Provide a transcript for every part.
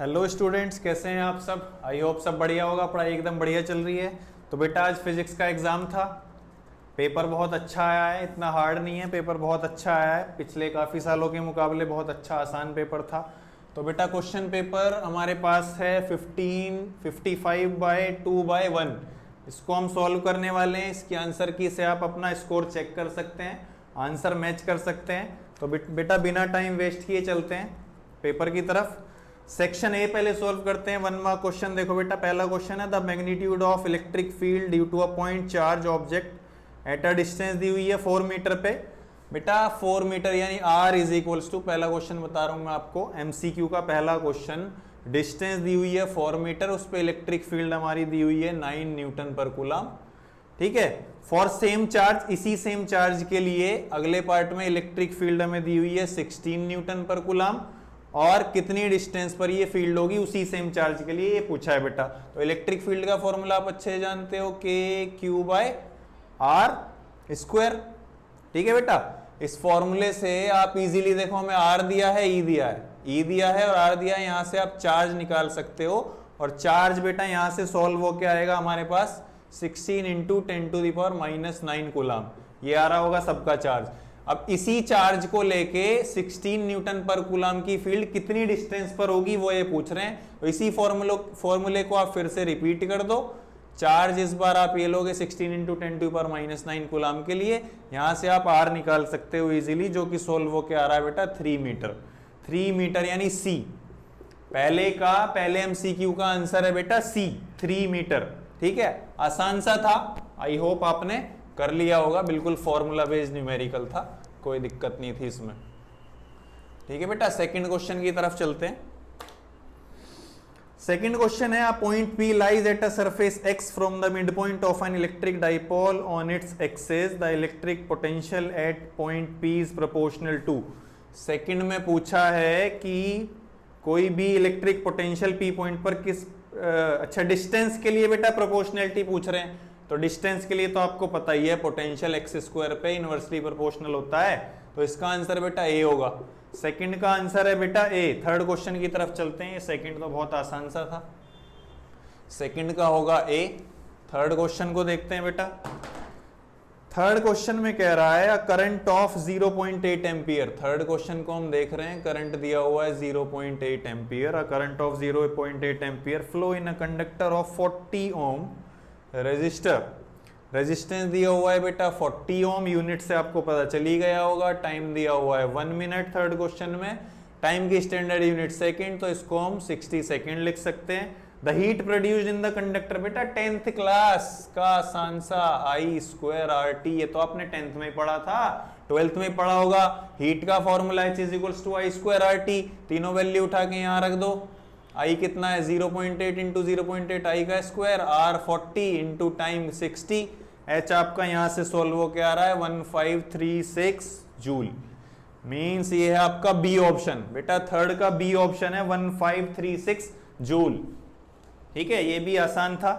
Hello students, कैसे हैं आप सब। आई होप सब बढ़िया होगा, पढ़ाई एकदम बढ़िया चल रही है। तो बेटा आज फिजिक्स का एग्ज़ाम था। पेपर बहुत अच्छा आया है, इतना हार्ड नहीं है, पेपर बहुत अच्छा आया है। पिछले काफ़ी सालों के मुकाबले बहुत अच्छा आसान पेपर था। तो बेटा क्वेश्चन पेपर हमारे पास है 1555/2/1। इसको हम सॉल्व करने वाले हैं। इसके आंसर की से आप अपना स्कोर चेक कर सकते हैं, आंसर मैच कर सकते हैं। तो बेटा बिना टाइम वेस्ट किए चलते हैं पेपर की तरफ। सेक्शन ए पहले सॉल्व करते हैं, 1 मार्क क्वेश्चन। देखो बेटा पहला क्वेश्चन है, the magnitude of electric field due to a point charge object at a distance दी हुई है 4 मीटर पे। बेटा 4 मीटर यानी r इज इक्वल्स टू, पहला क्वेश्चन बता रहा हूं मैं आपको, एमसीक्यू का पहला क्वेश्चन। डिस्टेंस दी हुई है 4 मीटर, उस पर इलेक्ट्रिक फील्ड हमारी दी हुई है 9 न्यूटन पर कूलम। ठीक है। फॉर सेम चार्ज, इसी सेम चार्ज के लिए अगले पार्ट में इलेक्ट्रिक फील्ड हमें दी हुई है 16 न्यूटन पर कूलम, और कितनी डिस्टेंस पर ये फील्ड होगी उसी सेम चार्ज के लिए ये पूछा है बेटा। तो इलेक्ट्रिक फील्ड का फॉर्मूला आप अच्छे जानते हो, k/r²। ठीक है बेटा, इस फॉर्मूले से आप इजीली, देखो हमें r दिया है, e दिया है, e दिया है और r दिया है, यहां से आप चार्ज निकाल सकते हो। और चार्ज बेटा यहां से सॉल्व होकर आएगा हमारे पास 16 × 10⁻⁻9 कूलम, ये आ रहा होगा सबका चार्ज। अब इसी चार्ज को लेके 16 न्यूटन पर कूलम की फील्ड कितनी डिस्टेंस पर होगी वो ये पूछ रहे हैं। तो इसी फॉर्मूले को आप फिर से रिपीट कर दो। चार्ज इस बार आप ये लोगे 16 × 10⁻⁹ कूलम के लिए, यहां से आप r निकाल सकते हो इजीली, जो कि सोल्व होके आ रहा है बेटा 3 मीटर। 3 मीटर यानी c, पहले एमसीक्यू का आंसर है बेटा c, 3 मीटर। ठीक है, आसान सा था, आई होप आपने कर लिया होगा, बिल्कुल फॉर्मूला बेस्ड न्यूमेरिकल था, कोई दिक्कत नहीं थी इसमें। ठीक है बेटा, सेकंड क्वेश्चन की तरफ चलते हैं। सेकंड क्वेश्चन है, a point P lies at a surface X from the midpoint of an electric dipole on its axis, the electric potential at point P is proportional to. Second में पूछा है कि कोई भी electric potential P point पर किस अच्छा distance के लिए बेटा प्रोपोर्शनलिटी पूछ रहे हैं। तो डिस्टेंस के लिए तो आपको पता ही है, पोटेंशियल x² पे इनवर्सली प्रोपोर्शनल होता है। तो इसका आंसर बेटा ए होगा। सेकंड का आंसर है बेटा ए। थर्ड क्वेश्चन की तरफ चलते हैं, सेकंड तो बहुत आसान सा था, सेकंड का होगा ए। थर्ड क्वेश्चन को देखते हैं बेटा। थर्ड क्वेश्चन में कह रहा है current of 0.8 ampere. Third question को हम देख रहे हैं, करंट दिया हुआ है 0.8 ampere. Current of 0.8 ampere flow in a conductor of 40 ohm resistor. Resistance दिया हुआ है बेटा 40 ओम, यूनिट से आपको पता चली गया होगा। टाइम दिया हुआ है 1 मिनट थर्ड क्वेश्चन में, टाइम की स्टैंडर्ड यूनिट सेकंड, तो इसको हम 60 सेकंड लिख सकते हैं। The heat produced in the conductor, बेटा 10th क्लास का आसान सा I²RT, ये तो आपने 10th में पढ़ा था, 12th में पढ़ा होगा। हीट का फॉर्मूला H = I²RT, तीनों वैल्यू उठा के यहां रख दो। I कितना है 0.8 × 0.8 I का स्क्वायर, R 40 × टाइम 60, H आपका यहां से सोल्व होके आ रहा है 1536 जूल। मींस ये है आपका बी ऑप्शन बेटा, थर्ड का बी ऑप्शन है 1536 जूल। ठीक है, ये भी आसान था।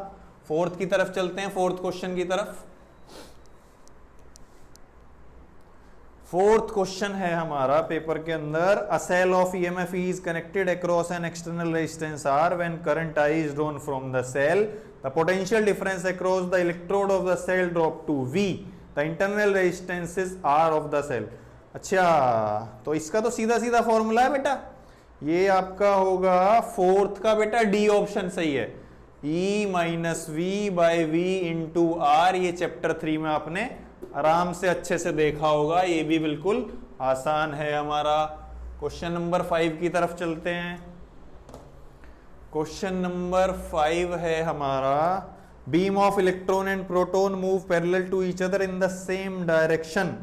फोर्थ की तरफ चलते हैं, फोर्थ क्वेश्चन की तरफ। फोर्थ क्वेश्चन है हमारा पेपर के अंदर, a cell of EMF is connected across an external resistance R when current I is drawn from the cell, the potential difference across the electrode of the cell drop to V, the internal resistances r of the cell. अच्छा, तो इसका तो सीधा सीधा formula है बेटा, ये आपका होगा फोर्थ का बेटा डी ऑप्शन सही है, E - V/V × R। ये चैप्टर 3 में आपने आराम से अच्छे से देखा होगा, ये भी बिल्कुल आसान है हमारा। क्वेश्चन नंबर 5 की तरफ चलते हैं। क्वेश्चन नंबर 5 है हमारा, beam of electron and proton move parallel to each other in the same direction.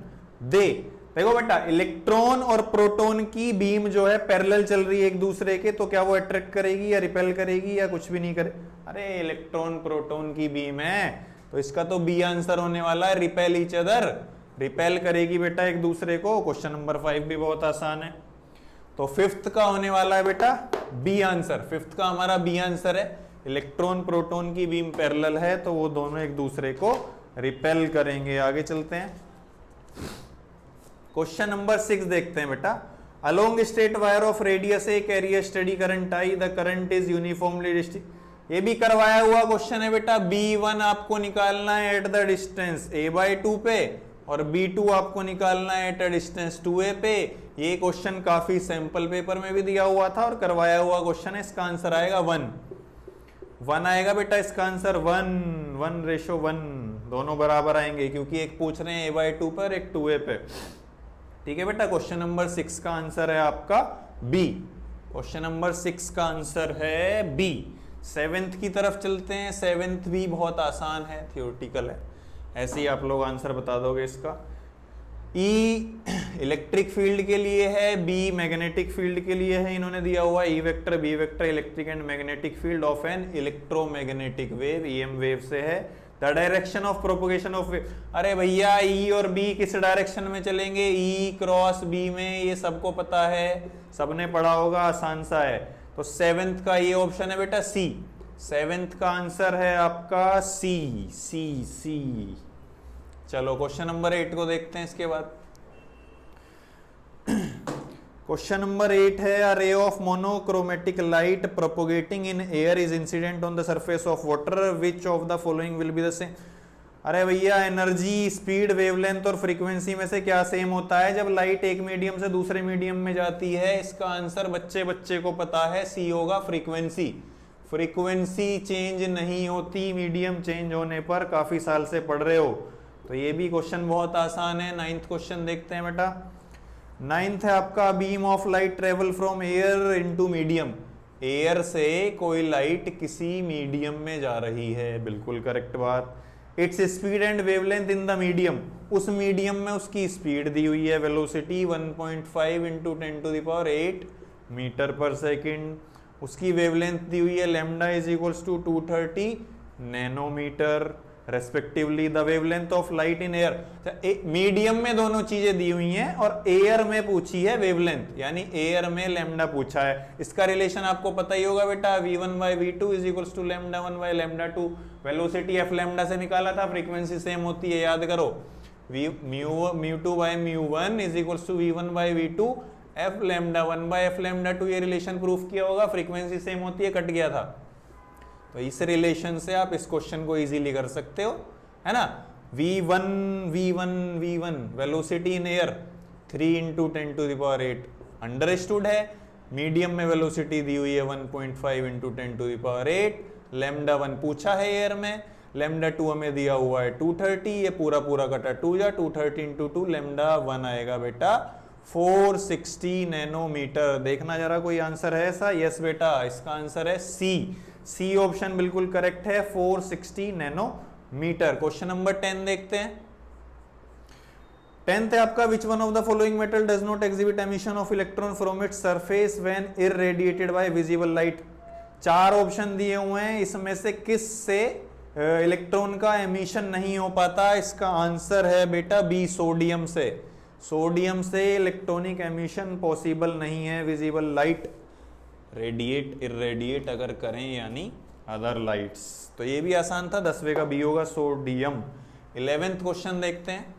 देखो बेटा, इलेक्ट्रॉन और प्रोटॉन की बीम जो है पैरेलल चल रही है एक दूसरे के, तो क्या वो अट्रैक्ट करेगी या रिपेल करेगी या कुछ भी नहीं करे? अरे इलेक्ट्रॉन प्रोटॉन की बीम है, तो इसका तो बी आंसर होने वाला है, रिपेल ईच अदर, रिपेल करेगी बेटा एक दूसरे को। क्वेश्चन नंबर 5 भी बहुत आसान है। तो फिफ्थ का होने वाला है बेटा बी आंसर, फिफ्थ का हमारा बी आंसर है। इलेक्ट्रॉन प्रोटॉन की बीम पैरेलल है, तो वो दोनों एक दूसरे को रिपेल करेंगे। आगे चलते हैं, क्वेश्चन नंबर 6 देखते हैं बेटा। Along straight wire of radius A carry a steady current I, the current is uniformly distributed. ये भी करवाया हुआ क्वेश्चन है बेटा। B1 आपको निकालना है एट द डिस्टेंस a/2 पे, और B2 आपको निकालना है एट अ डिस्टेंस 2a पे। ये क्वेश्चन काफी सैंपल पेपर में भी दिया हुआ था और करवाया हुआ क्वेश्चन है। इसका आंसर आएगा 1 आएगा बेटा। इसका आंसर 1:1 दोनों बराबर आएंगे, क्योंकि एक पूछ रहे हैं a/2 पर, एक 2a पे। ठीक है बेटा। क्वेश्चन नंबर 6 का आंसर है आपका बी। क्वेश्चन नंबर 6 का आंसर है बी। 7th की तरफ चलते हैं। 7th भी बहुत आसान है, थियोरेटिकल है, ऐसे ही आप लोग आंसर बता दोगे इसका। ई इलेक्ट्रिक फील्ड के लिए है, बी मैग्नेटिक फील्ड के लिए है। इन्होंने दिया हुआ E vector B vector electric and magnetic field of an electromagnetic wave, EM wave से है। The direction of propagation of wave, अरे भैया ई और बी किस डायरेक्शन में चलेंगे? ई क्रॉस बी में, ये सबको पता है, सबने पढ़ा होगा, आसान सा है। तो 7th का ये ऑप्शन है बेटा सी। 7th का आंसर है आपका सी। चलो क्वेश्चन नंबर 8 को देखते हैं इसके बाद। क्वेश्चन नंबर 8 है, a ray of monochromatic light propagating in air is incident on the surface of water, which of the following will be the same. अरे भैया एनर्जी, स्पीड, वेवलेंथ और फ्रीक्वेंसी में से क्या सेम होता है जब लाइट एक मीडियम से दूसरे मीडियम में जाती है? इसका आंसर बच्चे को पता है, सी होगा फ्रीक्वेंसी। फ्रीक्वेंसी चेंज नहीं होती मीडियम चेंज होने पर, काफी साल से पढ़ रहे हो। तो ये भी क्वेश्चन बहुत आसान है। 9th क्वेश्चन देखते हैं बेटा। 9th है आपका, beam of light travel from air into medium. Air से कोई लाइट किसी मीडियम में जा रही है, बिल्कुल करेक्ट बात। Its speed and wavelength in the medium, उस मीडियम में उसकी स्पीड दी हुई है, वेलोसिटी 1.5 × 10⁸ मीटर पर सेकेंड। उसकी वेवलेंथ दी हुई है lambda is equals to 230 nanometre respectively. The wavelength of light in air, medium में दोनों चीजें दी हुई हैं और एयर में पूछी है वेवलेंथ, यानी एयर में लैम्डा पूछा है। इसका रिलेशन आपको पता ही होगा बेटा, v1/v2 is equals to λ1/λ2। Velocity f lambda से निकाला था, फ्रीक्वेंसी सेम होती है, याद करो। μ2/μ1 is equals to v1/v2 f λ1/f λ2। ये रिलेशन प्रूफ किया होगा, फ्रीक्वेंसी सेम होती है, कट गया था। तो इस रिलेशन से आप इस क्वेश्चन को इजीली कर सकते हो, है ना। v1 velocity in air 3 × 10⁸ understood है। मीडियम में वेलोसिटी दी हुई है 1.5 × 10⁸। λ1 पूछा है एयर में, λ2 हमें दिया हुआ है 230, ये पूरा कटा 2 जा 230 × 2, λ1 आएगा बेटा 460 नैनोमीटर। देखना जरा कोई आंसर है ऐसा? यस बेटा, इसका आंसर है सी ऑप्शन बिल्कुल करेक्ट है, 460 नैनोमीटर। क्वेश्चन नंबर 10 देखते हैं। 10th है आपका, which one of the following metal does not exhibit emission of electron from its surface when irradiated by visible light. 4 option दिए हुए हैं, इसमें से किस से इलेक्ट्रॉन का एमिशन नहीं हो पाता? इसका आंसर है बेटा बी, सोडियम से। सोडियम से इलेक्ट्रॉनिक एमिशन पॉसिबल नहीं है, विजिबल लाइट रेडिएट इरेडिएट अगर करें, यानी अदर लाइट्स। तो ये भी आसान था, 10वें का बी होगा, सोडियम। 11th क्वेश्चन देखते हैं।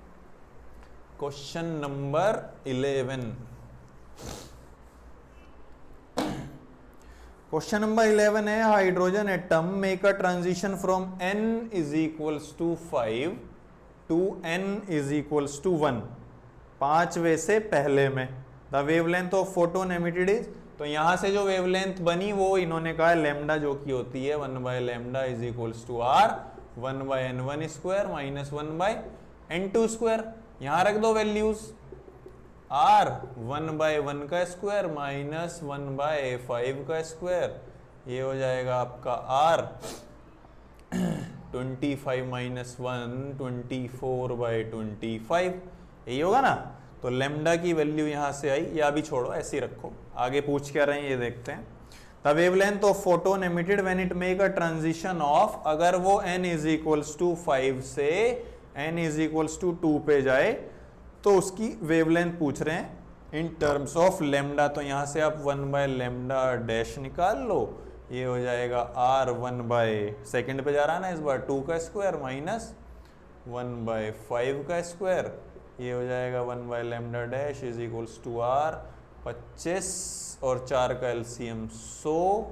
Question number 11। क्वेश्चन नंबर 11 है, hydrogen atom make a transition from n is equals to 5 to n is equals to 1, 5वें से पहले में। The wavelength of photon emitted is, तो यहां से जो वेवलेंथ बनी वो इन्होंने कहा लैम्डा, जो की होती है 1/λ is equals to r 1/n1 square minus 1/n2 square. यहां रख दो वैल्यूज, r 1/1 का स्क्वायर माइनस 1/5 का स्क्वायर, ये हो जाएगा आपका r 25 माइनस 1 24/25, यही होगा ना। तो लैम्डा की वैल्यू यहां से आई, या भी छोड़ो ऐसे ही रखो, आगे पूछ क्या रहे हैं ये देखते हैं। The wavelength of photon emitted when it make a transition of, अगर वो n इज इक्वल्स टू 5 से n इज इक्वल्स टू 2 पे जाए तो उसकी वेवलेंथ पूछ रहे हैं इन टर्म्स ऑफ लैम्डा। तो यहां से आप 1/λ डैश निकाल लो, ये हो जाएगा r 1/ सेकेंड पे जा रहा है ना इस बार, 2 का स्क्वायर माइनस 1/5 का स्क्वायर, ये हो जाएगा 1/λ dash is equals to r 25 और 4 का एलसीएम 100,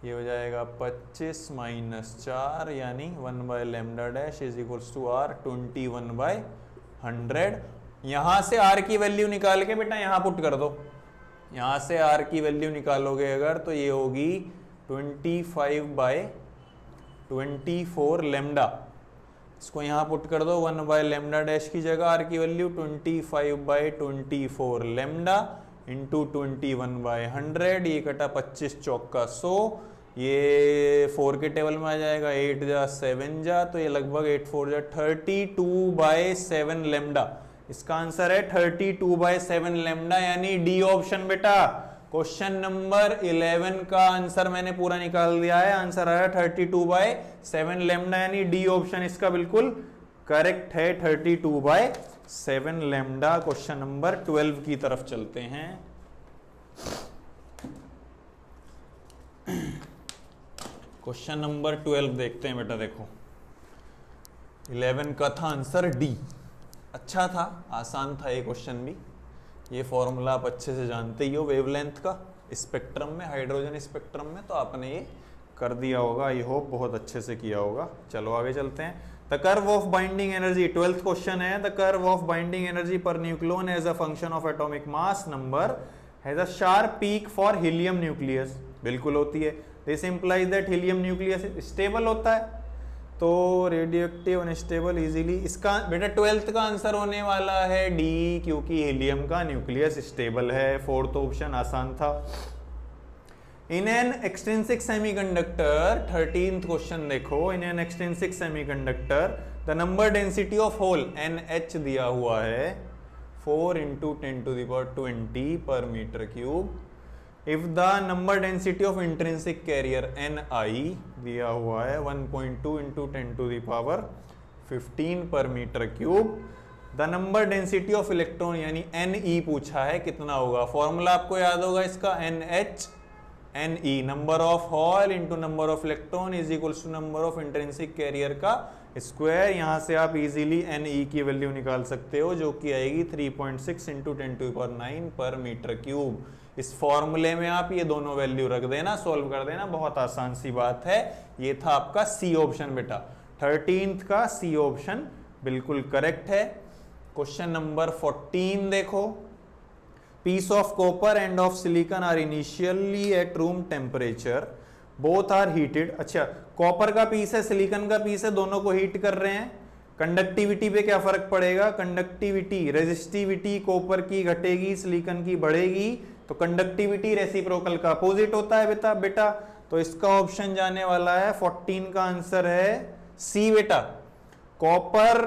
ये हो जाएगा 25 माइनस 4 यानी 1/λ' इज इक्वल्स टू r 21/100। यहां से r की वैल्यू निकाल के बेटा यहां पुट कर दो, यहां से r की वैल्यू निकालोगे अगर तो ये होगी 25/24 लैम्डा। इसको यहां पुट कर दो 1/λ' की जगह r की वैल्यू 25/24 लैम्डा इंटू 21/100, ये कटा 25 चौका 100, ये 4 के टेबल में आ जाएगा, 8 जा 7 जा, तो ये लगभग 8 4 जा 32/7 लैम्डा। इसका आंसर है 32/7 लैम्डा यानी डी ऑप्शन बेटा। क्वेश्चन नंबर 11 का आंसर मैंने पूरा निकाल दिया है, आंसर आया 32/7 लैम्डा यानी डी ऑप्शन इसका बिल्कुल करेक्ट है, 32/7 लैम्डा। क्वेश्चन नंबर 12 की तरफ चलते हैं। क्वेश्चन नंबर 12 देखते हैं बेटा। देखो 11 का था आंसर डी, अच्छा था, आसान था ये क्वेश्चन भी। ये फॉर्मूला आप अच्छे से जानते ही हो वेवलेंथ का स्पेक्ट्रम में, हाइड्रोजन स्पेक्ट्रम में, तो आपने ये कर दिया होगा, आई होप बहुत अच्छे से किया होगा। चलो आगे चलते हैं। The curve of binding energy, 12th question है। The curve of binding energy per nucleon as a function of atomic mass number has a sharp peak for helium nucleus. बिल्कुल होती है। This implies that helium nucleus stable होता है, तो radioactive unstable easily. इसका बेटा 12th का answer होने वाला है डी, क्योंकि हीलियम का न्यूक्लियस स्टेबल है। 4th ऑप्शन आसान था। In an extrinsic semiconductor, 13th question देखो। In an extrinsic semiconductor the number density of hole NH दिया हुआ है 4 × 10⁻20 per metre cube. If the number density of intrinsic carrier Ni दिया हुआ है 1.2 × 10⁻15 per metre cube. The number density of electron यानी Ne पूछा है, कितना होगा? फॉर्मूला आपको याद होगा इसका, NH Ne number of hole into number of electron is equals to number of intrinsic carrier का स्क्वायर। यहां से आप इजीली Ne की वैल्यू निकाल सकते हो, जो कि आएगी 3.6 × 10⁻9 पर मीटर क्यूब। इस फॉर्मूले में आप ये दोनों वैल्यू रख देना, सॉल्व कर देना, बहुत आसान सी बात है। ये था आपका सी ऑप्शन बेटा, 13th का सी ऑप्शन बिल्कुल करेक्ट है। क्वेश्चन नंबर 14 देखो। Piece of copper and of silicon are initially at room temperature, both are heated. अच्छा, कॉपर का पीस है, सिलिकॉन का पीस है, दोनों को हीट कर रहे हैं। कंडक्टिविटी पे क्या फर्क पड़ेगा? कंडक्टिविटी, रेजिस्टिविटी कॉपर की घटेगी, सिलिकॉन की बढ़ेगी, तो कंडक्टिविटी रेसिप्रोकल का अपोजिट होता है बेटा। तो इसका ऑप्शन जाने वाला है 14 का आंसर है सी बेटा। कॉपर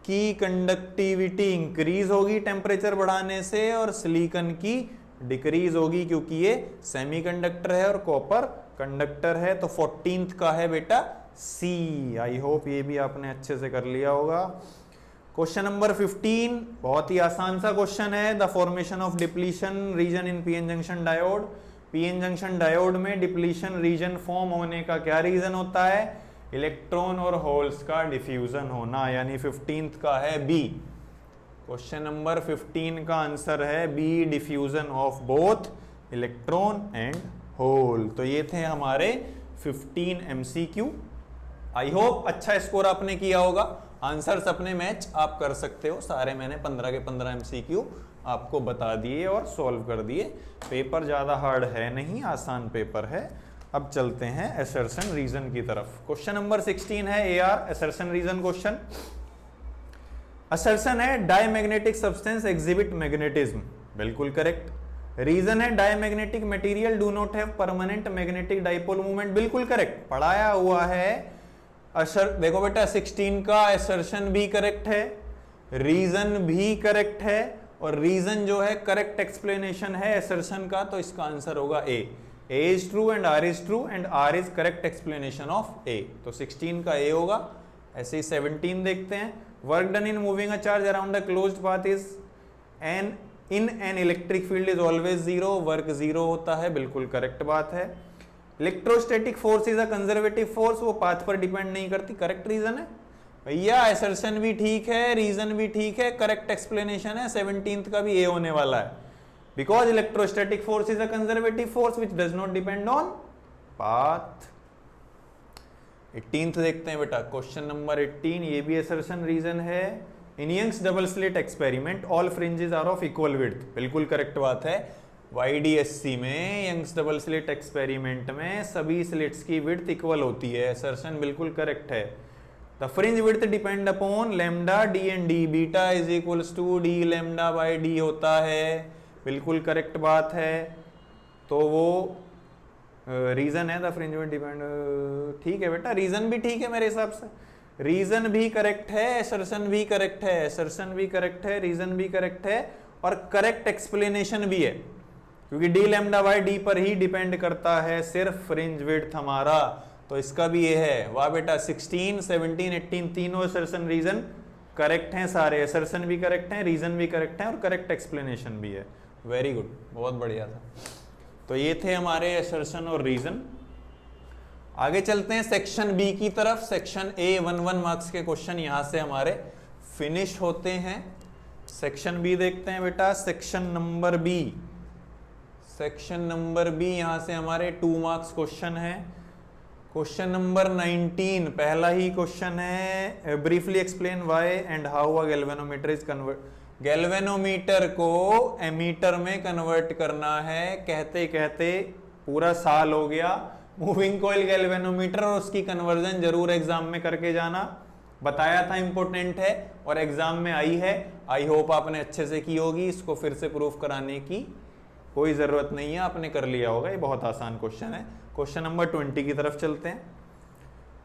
की कंडक्टिविटी इंक्रीज होगी टेम्परेचर बढ़ाने से और सिलिकॉन की डिक्रीज होगी, क्योंकि ये सेमीकंडक्टर है और कॉपर कंडक्टर है। तो 14th का है बेटा सी। आई होप ये भी आपने अच्छे से कर लिया होगा। क्वेश्चन नंबर 15 बहुत ही आसान सा क्वेश्चन है। The formation of depletion region in PN junction diode. PN junction diode में डिप्लीशन रीजन फॉर्म होने का क्या रीजन होता है? इलेक्ट्रॉन और होल्स का डिफ्यूजन होना, यानी 15th का है बी। क्वेश्चन नंबर 15 का आंसर है B, diffusion of both electron and hole. तो ये थे हमारे 15 MCQ। आई होप अच्छा स्कोर आपने किया होगा। आंसर्स अपने मैच आप कर सकते हो, सारे मैंने 15 के 15 MCQ आपको बता दिए और सॉल्व कर दिए। पेपर ज़्यादा हार्ड है नहीं, आसान पेपर है। अब चलते हैं असर्शन रीजन की तरफ। क्वेश्चन नंबर 16 है AR assertion reason question. Assertion है डायमैग्नेटिक सब्सटेंस एग्जिबिट मैग्नेटिज्म, बिल्कुल करेक्ट। रीजन है diamagnetic material do not have permanent magnetic dipole movement, बिल्कुल करेक्ट, पढ़ाया हुआ है। देखो बेटा 16 का असर्शन भी करेक्ट है, रीजन भी करेक्ट है, और रीजन जो है करेक्ट एक्सप्लेनेशन है असर्शन का, तो इसका आंसर होगा A is true and R is true and R is correct explanation of A. तो 16 का ए होगा। ऐसे ही 17 देखते हैं। Work done in moving a charge around a closed path is an in an electric field is always zero, work zero होता है, बिल्कुल correct बात है। Electrostatic force is a conservative force, वो पाथ पर डिपेंड नहीं करती, करेक्ट रीजन है भैया। असर्शन भी ठीक है, रीजन भी ठीक है, करेक्ट एक्सप्लेनेशन है। 17th का भी ए होने वाला है। Because electrostatic force is a conservative force which does not depend on path. 18th देखते हैं बेटा, क्वेश्चन नंबर 18, ये भी असर्शन रीजन है। In Young's double slit experiment all fringes are of equal width, बिल्कुल करेक्ट बात है। YDSC में यंग्स डबल स्लिट एक्सपेरिमेंट में सभी स्लिट्स की विड्थ इक्वल होती है, असर्शन बिल्कुल करेक्ट है। The fringe width depend upon lambda D and D, beta is equals to D lambda by D होता है, बिल्कुल करेक्ट बात है। तो वो रीजन है द फ्रिंज विड्थ डिपेंड, ठीक है बेटा, रीजन भी ठीक है मेरे हिसाब से, रीजन भी करेक्ट है, असर्शन भी करेक्ट है, असर्शन भी करेक्ट है, रीजन भी करेक्ट है, और करेक्ट एक्सप्लेनेशन भी है, क्योंकि डी लैम्डा बाय डी पर ही डिपेंड करता है सिर्फ फ्रिंज विड्थ हमारा। तो इसका भी ये है। वाह बेटा, 16, 17, 18 तीनों असर्शन रीजन करेक्ट हैं सारे, असर्शन भी करेक्ट हैं, रीजन भी करेक्ट है, और करेक्ट एक्सप्लेनेशन भी है। वेरी गुड, बहुत बढ़िया था। तो ये थे हमारे असर्शन और रीजन। आगे चलते हैं सेक्शन बी की तरफ। सेक्शन ए 1 मार्क्स के क्वेश्चन यहां से हमारे फिनिश होते हैं। सेक्शन बी देखते हैं बेटा, section number B, section number B यहां से हमारे 2 मार्क्स क्वेश्चन है। क्वेश्चन नंबर 19, पहला ही क्वेश्चन है, briefly explain why and how a galvanometer is convert. Galvanometer को एमीटर में कन्वर्ट करना है, कहते कहते पूरा साल हो गया। मूविंग कॉइल गैल्वेनोमीटर और उसकी कन्वर्जन जरूर एग्जाम में करके जाना, बताया था इंपॉर्टेंट है और एग्जाम में आई है। आई होप आपने अच्छे से की होगी, इसको फिर से प्रूफ कराने की कोई जरूरत नहीं है, आपने कर लिया होगा, ये बहुत आसान क्वेश्चन है। क्वेश्चन नंबर 20 की तरफ चलते हैं।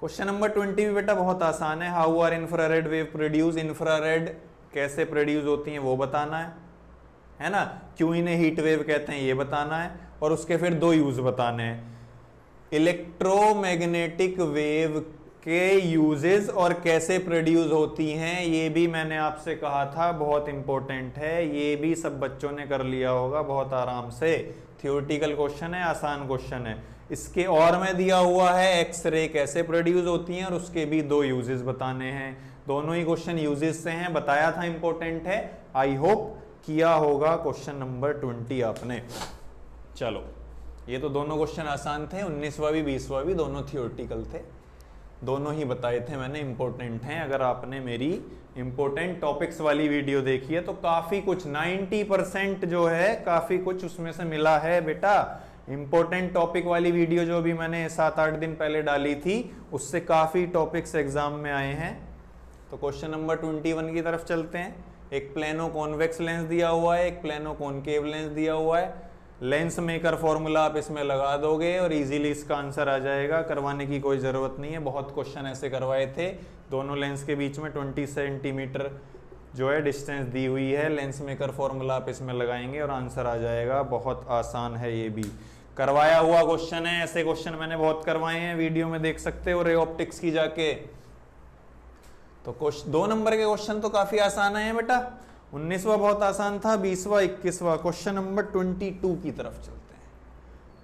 क्वेश्चन नंबर 20 भी बेटा बहुत आसान है। How are infrared wave produce, infrared कैसे प्रोड्यूस होती हैं वो बताना है ना। क्यों इन्हें हीट वेव कहते हैं ये बताना है, और उसके फिर 2 यूज बताने हैं। इलेक्ट्रोमैग्नेटिक वेव के यूजेस और कैसे प्रोड्यूस होती हैं ये भी मैंने आपसे कहा था, बहुत इंपॉर्टेंट है। ये भी सब बच्चों ने कर लिया होगा बहुत आराम से। थियोरेटिकल क्वेश्चन है, आसान क्वेश्चन है। इसके और में दिया हुआ है एक्सरे कैसे प्रोड्यूस होती हैं और उसके भी 2 यूजेस बताने हैं। दोनों ही क्वेश्चन यूजेस से हैं, बताया था इंपॉर्टेंट है। आई होप किया होगा क्वेश्चन नंबर 20 आपने। चलो, ये तो दोनों क्वेश्चन आसान थे, 19वां भी 20वां भी, दोनों थियोरेटिकल थे, दोनों ही बताए थे मैंने, इंपॉर्टेंट हैं। अगर आपने मेरी इंपॉर्टेंट टॉपिक्स वाली वीडियो देखी है तो काफी कुछ 90% जो है काफी कुछ उसमें से मिला है बेटा। इंपॉर्टेंट टॉपिक वाली वीडियो जो भी मैंने 7-8 दिन पहले डाली थी उससे काफी टॉपिक्स एग्जाम में आए हैं। तो क्वेश्चन नंबर 21 की तरफ चलते हैं। एक प्लेनो कॉन्वेक्स लेंस दिया हुआ है, एक प्लेनो कॉनकेव लेंस दिया हुआ है। लेंस मेकर फॉर्मूला आप इसमें लगा दोगे और इजीली इसका आंसर आ जाएगा, करवाने की कोई ज़रूरत नहीं है। बहुत क्वेश्चन ऐसे करवाए थे। दोनों लेंस के बीच में 20 सेंटीमीटर जो है डिस्टेंस दी हुई है। लेंस मेकर फॉर्मूला आप इसमें लगाएंगे और आंसर आ जाएगा। बहुत आसान है, ये भी करवाया हुआ क्वेश्चन है। ऐसे क्वेश्चन मैंने बहुत करवाए हैं, वीडियो में देख सकते हो रे ऑप्टिक्स की जाके। तो 2 नंबर के क्वेश्चन तो काफी आसान है बेटा। 19वां बहुत आसान था, 20वां 21वां। क्वेश्चन नंबर 22 की तरफ चलते हैं।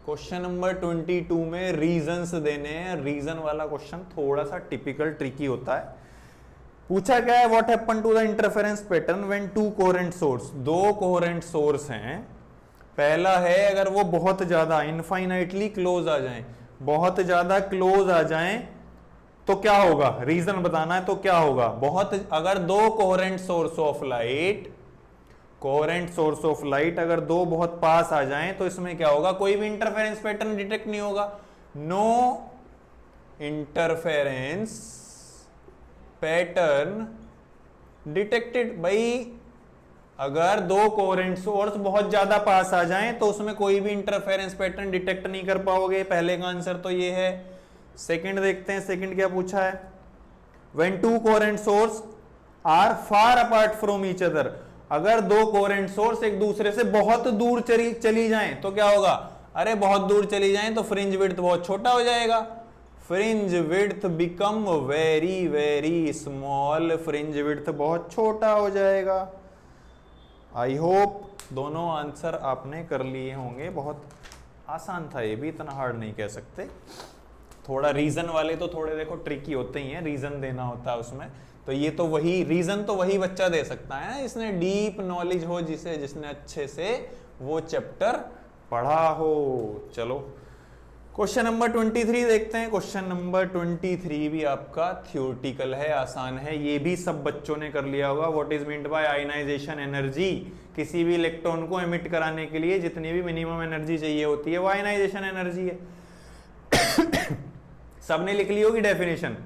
क्वेश्चन नंबर 22 में रीजंस देने हैं। रीजन वाला क्वेश्चन थोड़ा सा टिपिकल ट्रिकी होता है। पूछा क्या है, what happen to the interference pattern when 2 coherent source, 2 coherent source हैं। पहला है अगर वो बहुत ज्यादा इनफाइनाइटली क्लोज आ जाएं, बहुत ज्यादा क्लोज आ जाएं तो क्या होगा, रीजन बताना है। तो क्या होगा, बहुत अगर 2 coherent source of light, coherent source of light अगर 2 बहुत पास आ जाएं तो इसमें क्या होगा, कोई भी इंटरफेरेंस पैटर्न डिटेक्ट नहीं होगा। No interference pattern detected. भाई अगर 2 कोहेरेंट सोर्स बहुत ज्यादा पास आ जाएं तो उसमें कोई भी इंटरफेरेंस पैटर्न डिटेक्ट नहीं कर पाओगे। पहले का आंसर तो ये है। सेकंड देखते हैं, सेकंड क्या पूछा है, when 2 coherent source are far apart from each other. अगर 2 कोहेरेंट सोर्स एक दूसरे से बहुत दूर चली जाएं तो क्या होगा, अरे बहुत दूर चली जाएं तो फ्रिंज विड्थ बहुत छोटा हो जाएगा। Fringe width become very very small, fringe width बहुत छोटा हो जाएगा। आई होप दोनों आंसर आपने कर लिए होंगे। बहुत आसान था, ये भी इतना हार्ड नहीं कह सकते। थोड़ा रीजन वाले तो थोड़े देखो ट्रिकी होते ही हैं, रीजन देना होता है उसमें। तो ये तो वही रीजन तो वही बच्चा दे सकता है इसने डीप नॉलेज हो, जिसने अच्छे से वो चैप्टर पढ़ा हो। चलो क्वेश्चन नंबर 23 देखते हैं। क्वेश्चन नंबर 23 भी आपका थ्योरेटिकल है, आसान है, ये भी सब बच्चों ने कर लिया होगा। What is meant by ionisation energy? किसी भी इलेक्ट्रॉन को एमिट कराने के लिए जितनी भी मिनिमम एनर्जी चाहिए होती है वो आयनाइजेशन एनर्जी है। सबने लिख ली होगी definition.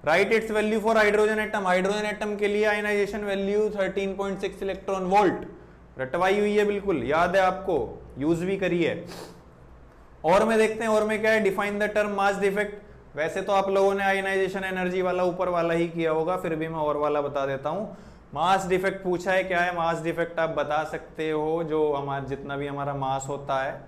Right it's value for hydrogen atom. Hydrogen atom के लिए आयनाइजेशन वैल्यू 13.6 इलेक्ट्रॉन वोल्ट, रटवाई हुई है, बिल्कुल याद है आपको, यूज भी करी है। और में देखते हैं, और में क्या है, define the term mass defect. वैसे तो आप लोगों ने आयनाइजेशन एनर्जी वाला ऊपर वाला ही किया होगा, फिर भी मैं और वाला बता देता हूं। मास डिफेक्ट पूछा है, क्या है मास डिफेक्ट? आप बता सकते हो जो हमारा जितना भी हमारा मास होता है,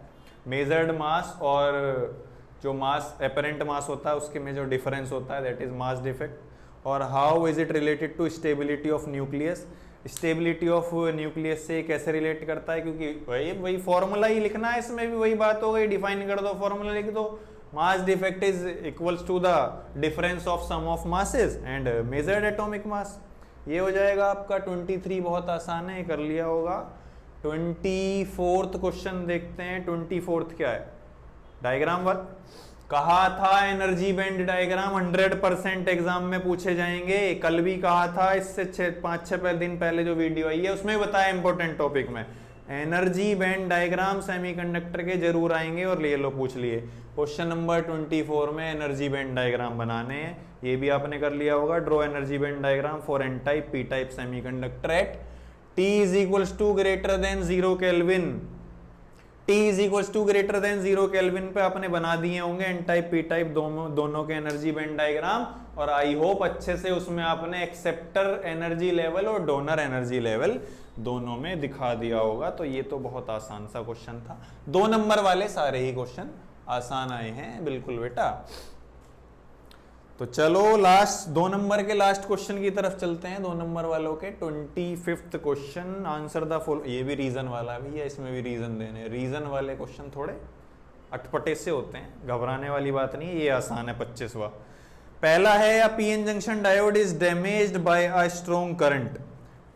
मेजर्ड मास और जो मास एपरेंट मास होता है उसके में जो डिफरेंस होता है, दैट इज मास डिफेक्ट। और how is it related to stability of nucleus? Stability of nucleus से कैसे रिलेट करता है, क्योंकि वही फॉर्मूला ही लिखना है, इसमें भी वही बात हो गई, डिफाइन कर दो, फॉर्मूला लिख दो। Mass defect is equals to the difference of sum of masses and measured atomic mass. ये हो जाएगा आपका 23, बहुत आसान है, कर लिया होगा। 24th क्वेश्चन देखते हैं। 24th क्या है? Diagram work. कहा था एनर्जी बैंड डायग्राम 100% एग्जाम में पूछे जाएंगे। कल भी कहा था, इससे 5-6 दिन पहले जो वीडियो आई है उसमें बताया इंपॉर्टेंट टॉपिक में, एनर्जी बैंड डायग्राम सेमीकंडक्टर के जरूर आएंगे। और ले लो, पूछ लिए। क्वेश्चन नंबर 24 में एनर्जी बैंड डायग्राम बनाने हैं, ये भी आपने कर लिया होगा। Draw energy band diagram for N type P type semiconductor at T is equals to greater than 0 kelvin. T is equals to greater than 0 kelvin पे आपने बना दिए होंगे एन टाइप पी टाइप दोनों के एनर्जी बैंड डायग्राम। और I hope अच्छे से उसमें आपने एक्सेप्टर एनर्जी लेवल और डोनर एनर्जी लेवल दोनों में दिखा दिया होगा। तो ये तो बहुत आसान सा क्वेश्चन था। 2 नंबर वाले सारे ही क्वेश्चन आसान आए हैं, बिल्कुल बेटा। तो चलो लास्ट 2 नंबर के लास्ट क्वेश्चन की तरफ चलते हैं। 2 नंबर वालों के 25th question, answer the follow. ये भी रीजन वाला भी है, इसमें भी रीजन देने। रीजन वाले क्वेश्चन थोड़े अटपटे से होते हैं, घबराने वाली बात नहीं है, ये आसान है। 25वां पहला है, अ PN junction diode is damaged bye a strong current.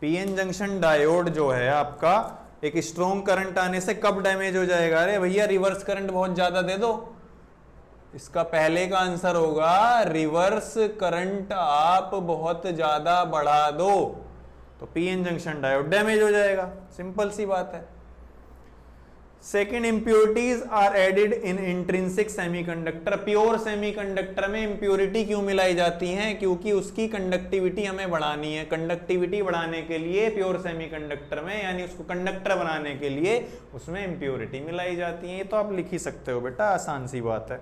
PN junction diode जो है आपका, एक स्ट्रॉन्ग करंट आने से कब डैमेज हो जाएगा? अरे भैया रिवर्स करंट बहुत ज्यादा दे दो। इसका पहले का आंसर होगा रिवर्स करंट आप बहुत ज्यादा बढ़ा दो तो पीएन जंक्शन डायोड डैमेज हो जाएगा, सिंपल सी बात है। Second, impurities are added in intrinsic semiconductor. Pure semiconductor में इंप्योरिटी क्यों मिलाई जाती हैं? क्योंकि उसकी कंडक्टिविटी हमें बढ़ानी है। कंडक्टिविटी बढ़ाने के लिए प्योर सेमीकंडक्टर में, यानी उसको कंडक्टर बनाने के लिए उसमें इंप्योरिटी मिलाई जाती है। ये तो आप लिख ही सकते हो बेटा, आसान सी बात है।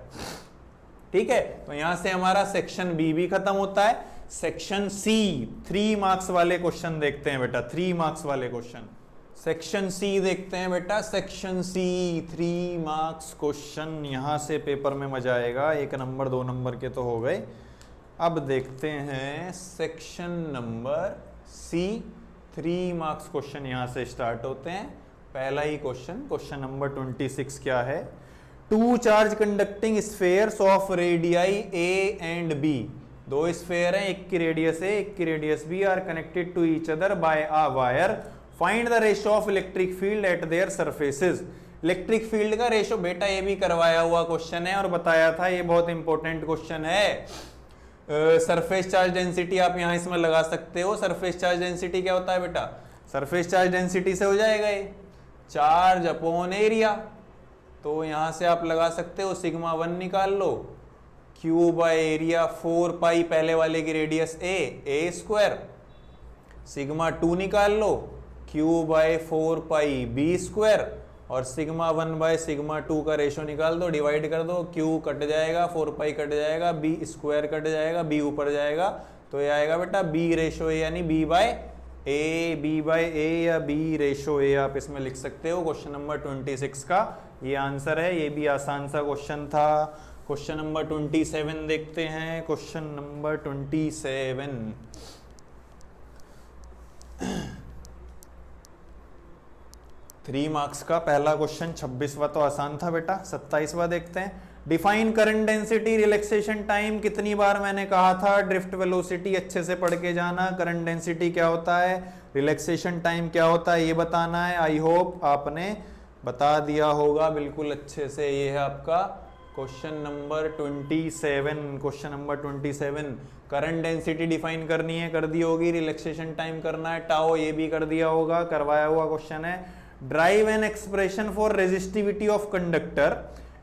ठीक है, तो यहां से हमारा सेक्शन बी भी खत्म होता है। सेक्शन सी 3 मार्क्स वाले क्वेश्चन देखते हैं बेटा, 3 मार्क्स वाले क्वेश्चन। सेक्शन सी देखते हैं बेटा, सेक्शन सी 3 मार्क्स क्वेश्चन। यहां से पेपर में मजा आएगा। 1 नंबर 2 नंबर के तो हो गए, अब देखते हैं section number C 3 marks question. यहां से स्टार्ट होते हैं। पहला ही क्वेश्चन, क्वेश्चन नंबर 26 क्या है? 2 charge conducting spheres of radii A and B. 2 sphere हैं, एक की रेडियस ए, एक की radius B, are connected to each other by a wire. Find the ratio of electric field at their surfaces. Electric field का ratio बेटा ये भी करवाया हुआ क्वेश्चन है और बताया था, ये बहुत इंपॉर्टेंट क्वेश्चन है। सरफेस चार्ज डेंसिटी आप यहां इसमें लगा सकते हो। सरफेस चार्ज डेंसिटी क्या होता है बेटा? सरफेस चार्ज डेंसिटी से हो जाएगा ये चार्ज अपॉन एरिया। तो यहां से आप लगा सकते हो सिग्मा 1 निकाल लो, क्यू बाय एरिया 4 पाई पहले वाले की रेडियस ए स्क्वायर। सिग्मा 2 निकाल लो, Q by 4 pi B square. और सिग्मा 1 बाय सिग्मा 2 का रेशो निकाल दो, डिवाइड कर दो, क्यू कट जाएगा, 4 पाई कट जाएगा, बी स्क्वायर कट जाएगा, बी ऊपर जाएगा, तो ये आएगा बेटा बी रेशो ए, यानी बी बाय ए या बी रेशो ए आप इसमें लिख सकते हो। क्वेश्चन नंबर 26 का ये आंसर है। ये भी आसान सा क्वेश्चन था। क्वेश्चन नंबर 27 देखते हैं। क्वेश्चन नंबर 27 3 मार्क्स का पहला क्वेश्चन। 26वां तो आसान था बेटा। 27वां देखते हैं। Define current density, relaxation time. कितनी बार मैंने कहा था ड्रिफ्ट वेलोसिटी अच्छे से पढ़ के जाना। करंट डेंसिटी क्या होता है, रिलैक्सेशन टाइम क्या होता है, ये बताना है। आई होप आपने बता दिया होगा बिल्कुल अच्छे से। ये है आपका question number 27। Question number 27 current density define करनी है, कर दी होगी। रिलैक्सेशन टाइम करना है टाओ, ये भी कर दिया होगा, करवाया हुआ क्वेश्चन है। Drive N expression for resistivity of conductor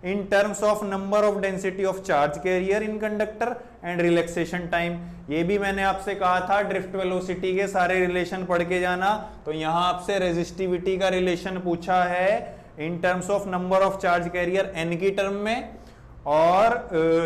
in terms of number of density of charge carrier in conductor and relaxation time। ये भी मैंने आपसे कहा था ड्रिफ्ट वेलोसिटी के सारे रिलेशन पढ़ के जाना। तो यहां आपसे रेजिस्टिविटी का रिलेशन पूछा है in terms of number of charge carrier N की टर्म में और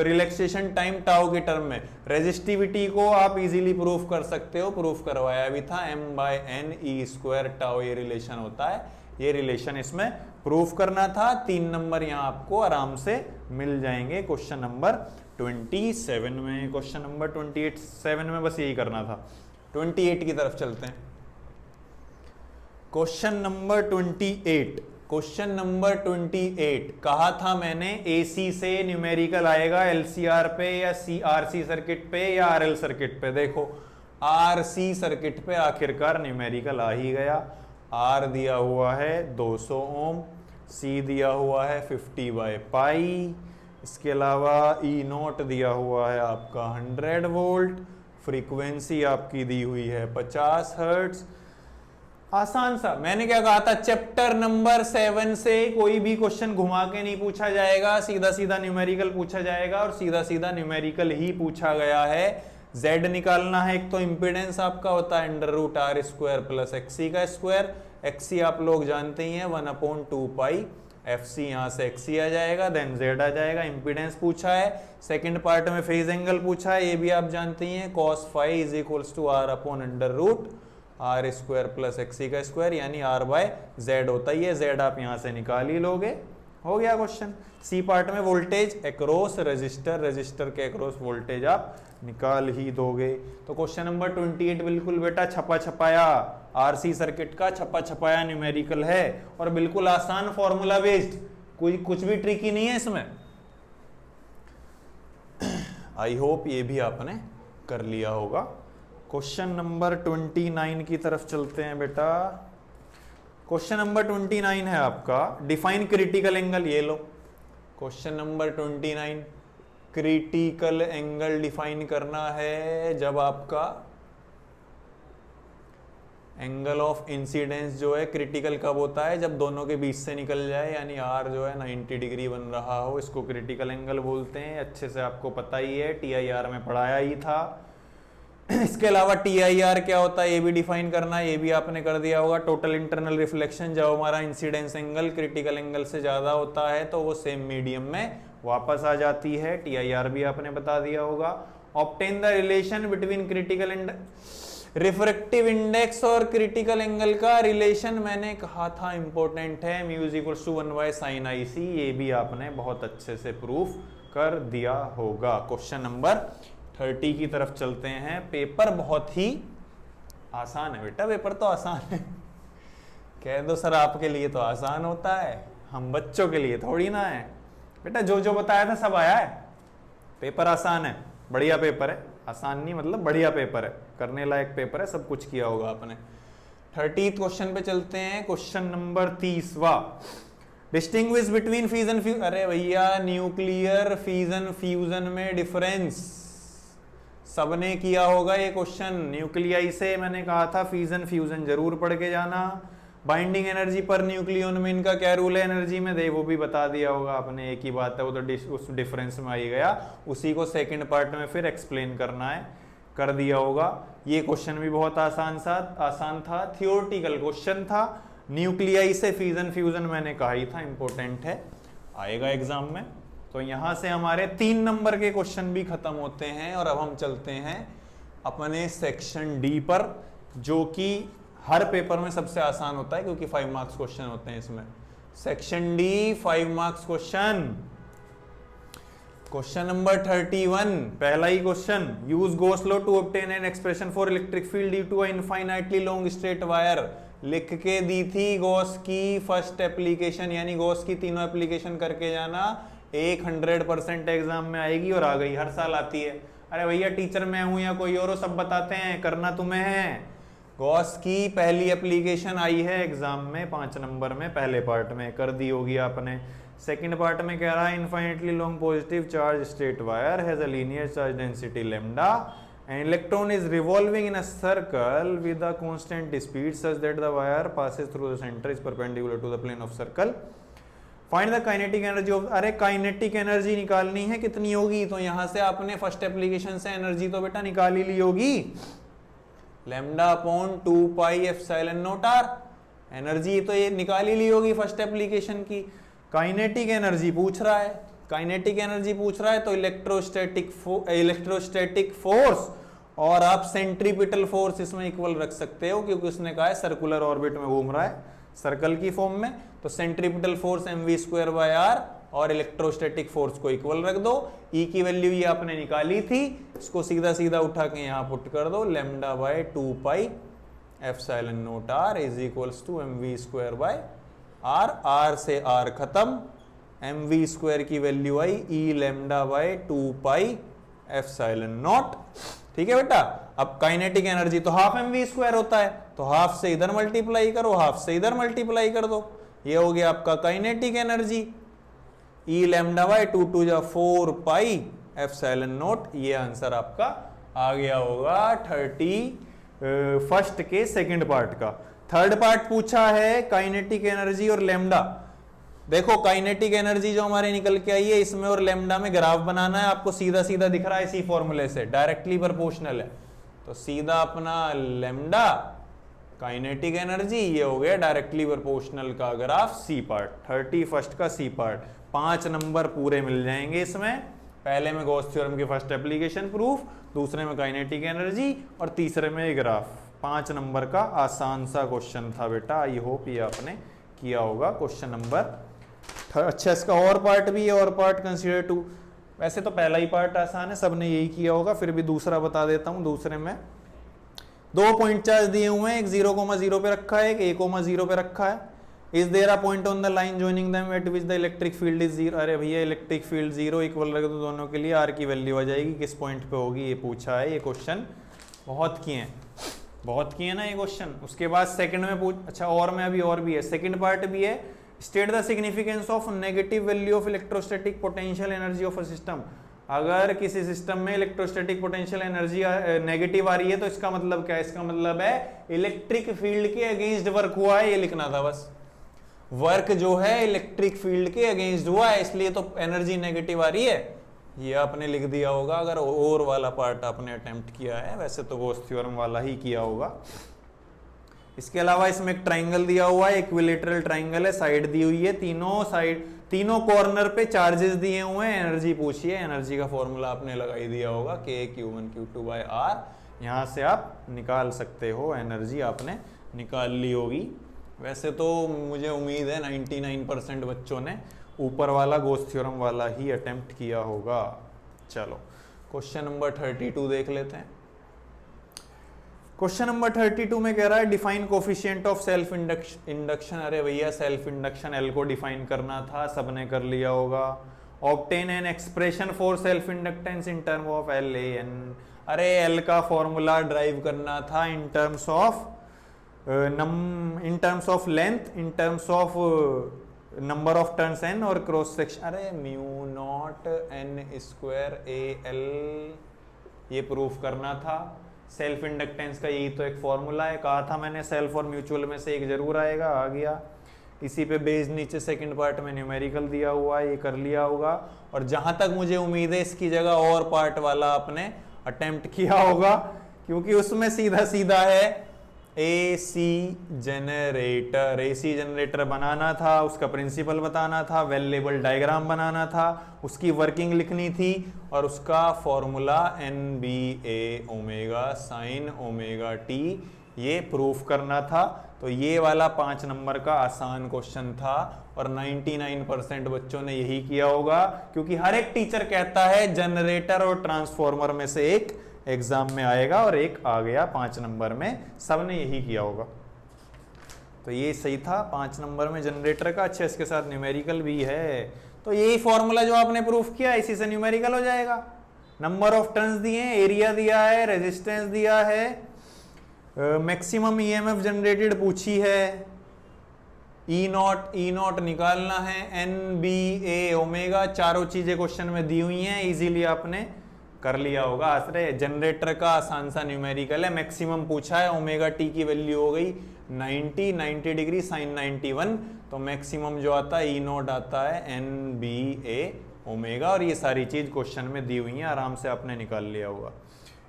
रिलैक्सेशन टाइम टाउ की टर्म में। रेजिस्टिविटी को आप इजीली प्रूफ कर सकते हो, प्रूफ करवाया भी था, m/n/e² टाउ ये रिलेशन होता है। ये रिलेशन इसमें प्रूफ करना था। 3 नंबर यहां आपको आराम से मिल जाएंगे क्वेश्चन नंबर 27 में। क्वेश्चन नंबर 27 में बस यही करना था। 28 की तरफ चलते हैं। Question number 28। क्वेश्चन नंबर 28 कहा था मैंने एसी से न्यूमेरिकल आएगा एलसीआर पे या सीआरसी सर्किट पे या आरएल सर्किट पे। देखो आरसी सर्किट पे आखिरकार न्यूमेरिकल आ ही गया। आर दिया हुआ है 200 ओम, सी दिया हुआ है 50/पाई, इसके अलावा ई नोट दिया हुआ है आपका 100 वोल्ट, फ्रीक्वेंसी आपकी दी हुई है 50 हर्ट्ज। आसान सा। मैंने क्या कहा था, चैप्टर नंबर 7 से कोई भी क्वेश्चन घुमा के नहीं पूछा जाएगा, सीधा सीधा न्यूमेरिकल पूछा जाएगा और सीधा सीधा न्यूमेरिकल ही पूछा गया है। Z निकालना है, एक तो इंपीडेंस आपका होता है √r² प्लस XC का स्क्वायर। XC आप लोग जानते ही हैं 1/2 FC, यहां से XC आ जाएगा, देन Z आ जाएगा। इंपीडेंस पूछा है। सेकंड पार्ट में फेज एंगल पूछा है, ये भी आप जानते ही हैं cos φ = r/√r² प्लस XC का स्क्वायर, यानी r/z होता ही है। Z आप यहां से निकाल ही लोगे, हो गया क्वेश्चन। सी पार्ट में वोल्टेज अक्रॉस रजिस्टर, रजिस्टर के अक्रॉस वोल्टेज आप निकाल ही दोगे। तो क्वेश्चन नंबर 28 बिल्कुल बेटा छपा छपाया आरसी सर्किट का छपा छपाया न्यूमेरिकल है और बिल्कुल आसान फॉर्मूला बेस्ड, कोई कुछ भी ट्रिकी नहीं है इसमें। आई होप ये भी आपने कर लिया होगा। क्वेश्चन नंबर 29 की तरफ चलते हैं बेटा। क्वेश्चन नंबर 29 है आपका डिफाइन क्रिटिकल एंगल। ये लो question number 29, critical angle define करना है जब आपका एंगल ऑफ इंसिडेंस जो है क्रिटिकल कब होता है, जब दोनों के बीच से निकल जाए, यानी आर जो है 90 डिग्री बन रहा हो, इसको क्रिटिकल एंगल बोलते हैं। अच्छे से आपको पता ही है, TIR में पढ़ाया ही था। इसके अलावा TIR क्या होता है ये भी डिफाइन करना है, ये भी आपने कर दिया होगा। टोटल इंटरनल रिफ्लेक्शन, जब हमारा इंसिडेंस एंगल क्रिटिकल एंगल से ज्यादा होता है तो वो सेम मीडियम में वापस आ जाती है। TIR भी आपने बता दिया होगा। Obtain the relation between critical and refractive index और क्रिटिकल एंगल का रिलेशन मैंने कहा था इंपॉर्टेंट है, μ = 1/sin IC। ये भी आपने बहुत अच्छे से प्रूफ कर दिया होगा। क्वेश्चन नंबर 30 की तरफ चलते हैं। पेपर बहुत ही आसान है बेटा, पेपर तो आसान है। कह दो सर आपके लिए तो आसान होता है, हम बच्चों के लिए थोड़ी ना है बेटा। जो जो बताया था सब आया है। पेपर आसान है, बढ़िया पेपर है। आसान नहीं मतलब बढ़िया पेपर है, करने लायक पेपर है, सब कुछ किया होगा आपने। 30 क्वेश्चन पे चलते हैं। क्वेश्चन नंबर 30वां, डिस्टिंग्विश बिटवीन फ्यूजन फ्यूजन। अरे भैया न्यूक्लियर फ्यूजन फ्यूजन में डिफरेंस सबने किया होगा ये क्वेश्चन। न्यूक्लियाई से मैंने कहा था फ्यूजन फ्यूजन जरूर पढ़ के जाना। बाइंडिंग एनर्जी पर न्यूक्लियन में इनका क्या रूल है एनर्जी में, दे वो भी बता दिया होगा आपने। एक ही बात है, वो तो उस डिफरेंस में आई गया, उसी को सेकंड पार्ट में फिर एक्सप्लेन करना है, कर दिया होगा। ये क्वेश्चन भी बहुत आसान था, थियोरेटिकल क्वेश्चन था। न्यूक्लियाई से फ्यूजन फ्यूजन मैंने कहा ही था, इंपॉर्टेंट है, आएगा एग्जाम में। तो यहां से हमारे 3 नंबर के क्वेश्चन भी खत्म होते हैं और अब हम चलते हैं अपने सेक्शन डी पर, जो कि हर पेपर में सबसे आसान होता है क्योंकि 5 मार्क्स क्वेश्चन होते हैं इसमें। Section D 5 marks question. Question number 31, पहला ही question, use Gauss law to obtain an expression for electric field due to a infinitely long straight wire. लिख के दी थी गॉस की फर्स्ट एप्लीकेशन, यानी गॉस की तीनों एप्लीकेशन करके जाना। 100% एग्जाम में आएगी और आ गई, हर साल आती है। अरे भैया टीचर मैं हूं या कोई और हो, सब बताते हैं, करना तुम्हें है। गॉस की पहली एप्लीकेशन आई है एग्जाम में 5 नंबर में, पहले पार्ट में कर दी होगी आपने। सेकंड पार्ट में कह रहा है infinitely long positive charge straight wire has a linear charge density lambda and electron is revolving in a circle with a constant speed such that the wire passes through the centre is perpendicular to the plane of circle. Find the kinetic energy of, अरे kinetic energy निकालनी है कितनी होगी, तो यहां से आपने first application से एनर्जी तो बेटा निकाल ही ली होगी, lambda upon 2 pi epsilon naught R. Energy तो ये निकाल ही ली होगी फर्स्ट एप्लीकेशन की। काइनेटिक एनर्जी पूछ रहा है, काइनेटिक एनर्जी पूछ रहा है तो इलेक्ट्रोस्टैटिक फोर्स और आप सेंट्रीपिटल फोर्स इसमें इक्वल रख सकते हो, क्योंकि उसने कहा है सर्कुलर ऑर्बिट में घूम रहा है सर्कल की फॉर्म में, तो सेंट्रीपिटल फोर्स mv²/r और इलेक्ट्रोस्टैटिक फोर्स को इक्वल रख दो। E की वैल्यू ये आपने निकाली थी, इसको सीधा सीधा उठा के यहां पुट कर दो, λ/2 pi epsilon naught r is equals to mv²/r। r से r खत्म, mv² की वैल्यू आई E λ/2 पाई एप्सिलॉन नॉट। ठीक है बेटा। अब काइनेटिक एनर्जी तो हाफ mv² होता है, तो हाफ से इधर मल्टीप्लाई करो, हाफ से इधर मल्टीप्लाई कर दो, ये हो गया आपका काइनेटिक एनर्जी। E λ/2 2 जा 4 पाई एप्सिलॉन नॉट, ये आंसर आपका आ गया होगा 31st के सेकंड पार्ट का। थर्ड पार्ट पूछा है काइनेटिक एनर्जी और लैम्डा। देखो काइनेटिक एनर्जी जो हमारे निकल के आई है इसमें और लैम्डा में ग्राफ बनाना है, आपको सीधा सीधा दिख रहा है इसी फॉर्मूले से, डायरेक्टली प्रोपोर्शनल है, तो सीधा अपना लैम्डा काइनेटिक एनर्जी, ये हो गया डायरेक्टली प्रोपोर्शनल का ग्राफ सी पार्ट, 31st का सी पार्ट। 5 नंबर पूरे मिल जाएंगे इसमें, पहले में गॉस थ्योरम की फर्स्ट एप्लीकेशन प्रूफ, दूसरे में काइनेटिक एनर्जी और तीसरे में ग्राफ। 5 नंबर का आसान सा क्वेश्चन था बेटा, आई होप ये आपने किया होगा। क्वेश्चन नंबर अच्छा, इसका और पार्ट भी है, और पार्ट कंसीडर टू, वैसे तो पहला ही पार्ट आसान है, सबने यही किया होगा, फिर भी दूसरा बता देता हूं। दूसरे में 2 पॉइंट चार्ज दिए हुए हैं, एक 0,0 पे रखा है, एक 1,0 पे रखा है। Is there a point on the line joining them at which the electric field is 0। अरे भैया इलेक्ट्रिक फील्ड 0 इक्वल रख दो दोनों के लिए, आर की वैल्यू आ जाएगी, किस पॉइंट पे होगी ये पूछा है। ये क्वेश्चन बहुत किए हैं, बहुत किए ना ये क्वेश्चन। उसके बाद सेकंड में पूछ, अच्छा और में अभी और भी है, सेकंड पार्ट भी है, state the significance of negative value of electrostatic potential energy of a system. अगर किसी सिस्टम में इलेक्ट्रोस्टैटिक पोटेंशियल एनर्जी नेगेटिव आ रही है तो इसका मतलब क्या है, इसका मतलब है इलेक्ट्रिक फील्ड के अगेंस्ट वर्क हुआ है, ये लिखना था बस। वर्क जो है इलेक्ट्रिक फील्ड के अगेंस्ट हुआ है, इसलिए तो एनर्जी नेगेटिव आ रही है, ये आपने लिख दिया होगा अगर और वाला पार्ट आपने अटेम्प्ट किया है, वैसे तो गॉस थ्योरम वाला ही किया होगा। इसके अलावा इसमें एक ट्राइंगल दिया हुआ है, इक्विलेटरल ट्राइंगल है, साइड दी हुई है, तीनों साइड, तीनों कॉर्नर पे चार्जेस दिए हुए हैं, एनर्जी पूछिए, एनर्जी का फॉर्मूला आपने लगा ही दिया होगा, K(Q1 Q2/R), यहां से आप निकाल सकते हो, एनर्जी आपने निकाल ली होगी। वैसे तो मुझे उम्मीद है 99% बच्चों ने ऊपर वाला गॉस थ्योरम वाला ही अटेम्प्ट किया होगा। चलो क्वेश्चन नंबर 32 देख लेते हैं। क्वेश्चन नंबर 32 में कह रहा है define coefficient of self induction. अरे भैया सेल्फ इंडक्शन एल को डिफाइन करना था, सबने कर लिया होगा। Obtain an expression for self inductance in term of L A N. अरे एल का फॉर्मूला ड्राइव करना था in terms of length, in terms of number of turns N और क्रॉस सेक्शन। अरे mu naught N square A L, ये proof करना था। Self inductance का यही तो एक फॉर्मूला है, कहा था मैंने सेल्फ और म्यूचुअल में से एक जरूर आएगा, आ गया। इसी पे बेस्ड नीचे सेकंड पार्ट में न्यूमेरिकल दिया हुआ है, ये कर लिया होगा। और जहां तक मुझे उम्मीद है इसकी जगह और पार्ट वाला आपने अटेम्प्ट किया होगा, क्योंकि उसमें सीधा सीधा है एसी जनरेटर। एसी जनरेटर बनाना था, उसका प्रिंसिपल बताना था, वेल लेबल डायग्राम बनाना था, उसकी वर्किंग लिखनी थी और उसका formula NBA omega sine omega T ये प्रूफ करना था। तो ये वाला 5 नंबर का आसान क्वेश्चन था और 99% बच्चों ने यही किया होगा, क्योंकि हर एक टीचर कहता है जनरेटर और ट्रांसफॉर्मर में से एक एग्जाम में आएगा और एक आ गया 5 नंबर में, सबने यही किया होगा। तो ये सही था 5 नंबर में जनरेटर का। अच्छा इसके साथ न्यूमेरिकल भी है, तो यही फॉर्मूला जो आपने प्रूफ किया इसी से न्यूमेरिकल हो जाएगा। नंबर ऑफ टर्न्स दिए, एरिया दिया है, रेजिस्टेंस दिया है, मैक्सिमम ईएमएफ जनरेटेड पूछी है, ई नॉट निकालना है, एन बी ए ओमेगा, चारों चीजें क्वेश्चन में दी हुई हैं, इजीली आपने कर लिया होगा। आश्रय जनरेटर का आसान सा न्यूमेरिकल है, मैक्सिमम पूछा है, ओमेगा टी की वैल्यू हो गई 90 डिग्री साइन 91, तो मैक्सिमम जो आता है ई नॉट आता है एन बी ए ओमेगा, और ये सारी चीज क्वेश्चन में दी हुई है, आराम से आपने निकाल लिया होगा।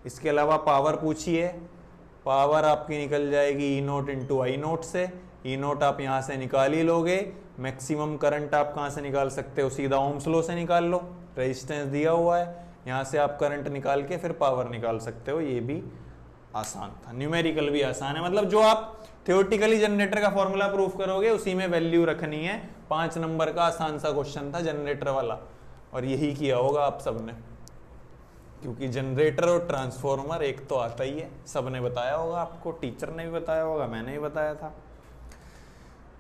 इसके अलावा पावर पूछी है, पावर आपकी निकल जाएगी ई नोट इंटू आई नोट से, ई नोट आप यहां से निकाल ही लोगे। मैक्सिमम करंट आप कहां से निकाल सकते हो, सीधा ओम्स लॉ से निकाल लो, रेजिस्टेंस दिया हुआ है, यहां से आप करंट निकाल के फिर पावर निकाल सकते हो। ये भी आसान था, न्यूमेरिकल भी आसान है, मतलब जो आप थ्योरेटिकली जनरेटर का फॉर्मूला प्रूफ करोगे उसी में वैल्यू रखनी है। 5 नंबर का आसान सा क्वेश्चन था जनरेटर वाला, और यही किया होगा आप सबने, क्योंकि जनरेटर और ट्रांसफॉर्मर एक तो आता ही है, सबने बताया होगा आपको, टीचर ने भी बताया होगा, मैंने भी बताया था।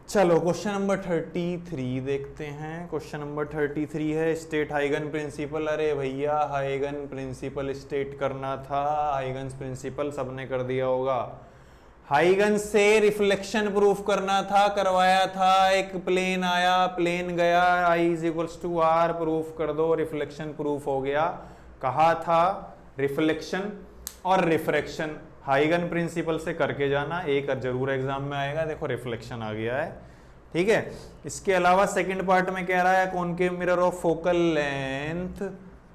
चलो क्वेश्चन नंबर 33 देखते हैं। क्वेश्चन नंबर 33 है स्टेट हाइगन प्रिंसिपल। अरे भैया हाइगन प्रिंसिपल स्टेट करना था, हाइगन्स प्रिंसिपल सबने कर दिया होगा। हाइगन से रिफ्लेक्शन प्रूफ करना था, करवाया था, एक प्लेन आया, प्लेन गया, I = R प्रूफ कर दो, रिफ्लेक्शन प्रूफ हो गया। कहा था रिफ्लेक्शन और रिफ्रैक्शन हाइगन प्रिंसिपल से करके जाना, एक जरूर एग्जाम में आएगा। देखो रिफ्लेक्शन आ गया है, ठीक है। इसके अलावा सेकंड पार्ट में कह रहा है concave mirror of focal length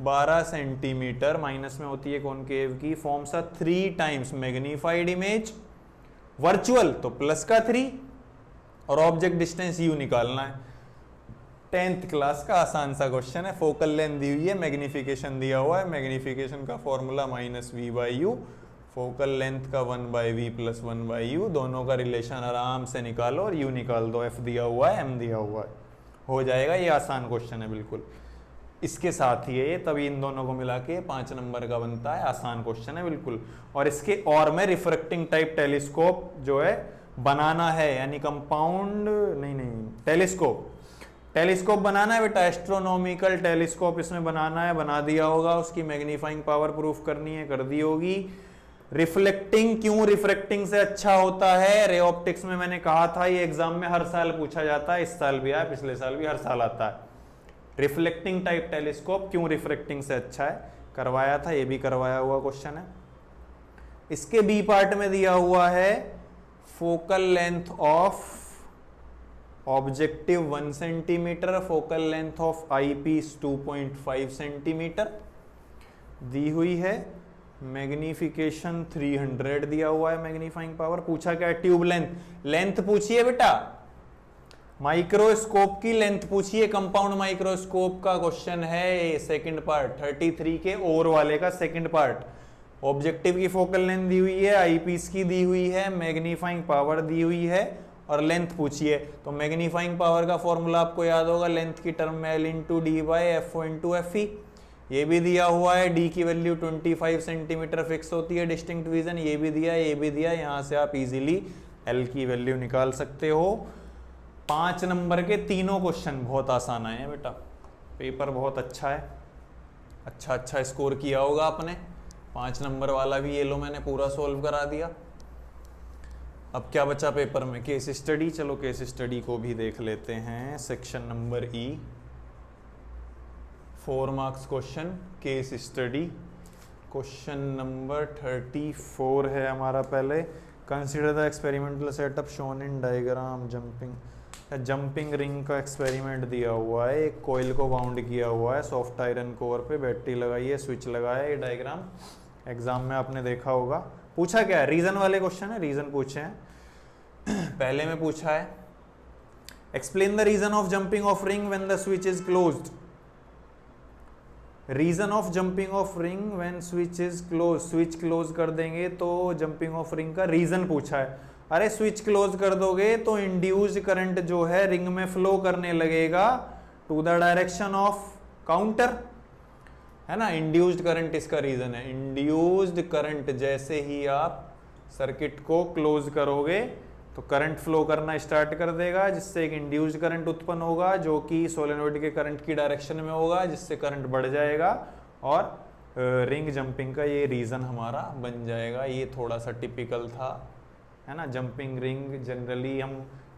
12 centimetre, minus में होती है कॉनकेव की, forms a 3 times magnified image, virtual तो प्लस का 3, और ऑब्जेक्ट डिस्टेंस u निकालना है। 10th क्लास का आसान सा क्वेश्चन है। फोकल लेंथ दी हुई है, मैग्निफिकेशन दिया हुआ है, मैग्निफिकेशन का फॉर्मूला -v/u, फोकल लेंथ का 1/v + 1/u, दोनों का रिलेशन आराम से निकालो और u निकाल दो, f दिया हुआ है, m दिया हुआ है, हो जाएगा। ये आसान क्वेश्चन है बिल्कुल, इसके साथ ही है, तभी इन दोनों को मिला के 5 नंबर का बनता है, आसान क्वेश्चन है बिल्कुल। और इसके और में रिफ्रैक्टिंग टाइप टेलीस्कोप जो है बनाना है, यानी कंपाउंड नहीं टेलीस्कोप बनाना है बेटा, एस्ट्रोनॉमिकल टेलीस्कोप इसमें बनाना है, बना दिया होगा। उसकी मैग्नीफाइंग पावर प्रूफ करनी है, कर दी होगी। रिफ्लेक्टिंग क्यों रिफ्रैक्टिंग से अच्छा होता है, रे ऑप्टिक्स में मैंने कहा था, ये एग्जाम में हर साल पूछा जाता है, इस साल भी आया, पिछले साल भी, हर साल आता है। रिफ्लेक्टिंग टाइप टेलीस्कोप क्यों रिफ्रैक्टिंग से अच्छा है, करवाया था, ये भी करवाया हुआ क्वेश्चन है। इसके बी पार्ट में दिया हुआ है focal length of objective 1 centimetre, focal length of eyepiece 2.5 centimetre दी हुई है, मैग्निफिकेशन 300 दिया हुआ है, मैग्नीफाइंग पावर। पूछा क्या है, ट्यूब लेंथ पूछी है बेटा, माइक्रोस्कोप की लेंथ पूछी है, कंपाउंड माइक्रोस्कोप का क्वेश्चन है, सेकंड पार्ट 33 के और वाले का सेकंड पार्ट। ऑब्जेक्टिव की फोकल लेंथ दी हुई है, आईपीस की दी हुई है, मैग्नीफाइंग पावर दी हुई है और लेंथ पूछी है। तो मैग्नीफाइंग पावर का फॉर्मूला आपको याद होगा, लेंथ की टर्म में L × D/FO × FE, ये भी दिया हुआ है। डी की वैल्यू 25 सेंटीमीटर फिक्स होती है, डिस्टिंक्ट विजन, ये भी दिया, ये भी दिया, यहां से आप इजीली L की वैल्यू निकाल सकते हो। 5 नंबर के तीनों क्वेश्चन बहुत आसान आए हैं बेटा, पेपर बहुत अच्छा है, अच्छा स्कोर किया होगा आपने। 5 नंबर वाला भी ये लो मैंने पूरा सोल्व करा दिया। अब क्या बचा पेपर में, केस स्टडी। चलो केस स्टडी को भी देख लेते हैं। Section number E, 4 marks question, case study. Question number 34 है हमारा। पहले consider the experimental setup shown in diagram. Jumping ring का एक्सपेरिमेंट दिया हुआ है, एक कोयल को बाउंड किया हुआ है, सॉफ्ट आयरन कोर पे बैटरी लगाई है, स्विच लगाया है। ये डायग्राम एग्जाम में आपने देखा होगा। पूछा क्या है, रीजन वाले क्वेश्चन है, रीजन पूछे हैं। पहले में पूछा है explain the reason of jumping of ring when the switch is closed. Reason of jumping of ring when switch is close, switch close कर देंगे तो जंपिंग ऑफ रिंग का रीजन पूछा है। अरे स्विच क्लोज कर दोगे तो इंड्यूस्ड करंट जो है रिंग में फ्लो करने लगेगा to the direction of counter, है ना। इंड्यूस्ड करंट इसका रीजन है। इंड्यूस्ड करंट, जैसे ही आप सर्किट को क्लोज करोगे तो करंट फ्लो करना स्टार्ट कर देगा, जिससे एक इंड्यूस्ड करंट उत्पन्न होगा जो कि सोलेनोइड के करंट की डायरेक्शन में होगा, जिससे करंट बढ़ जाएगा और रिंग जंपिंग का ये रीज़न हमारा बन जाएगा। ये थोड़ा सा टिपिकल था, है ना। जंपिंग रिंग जनरली हम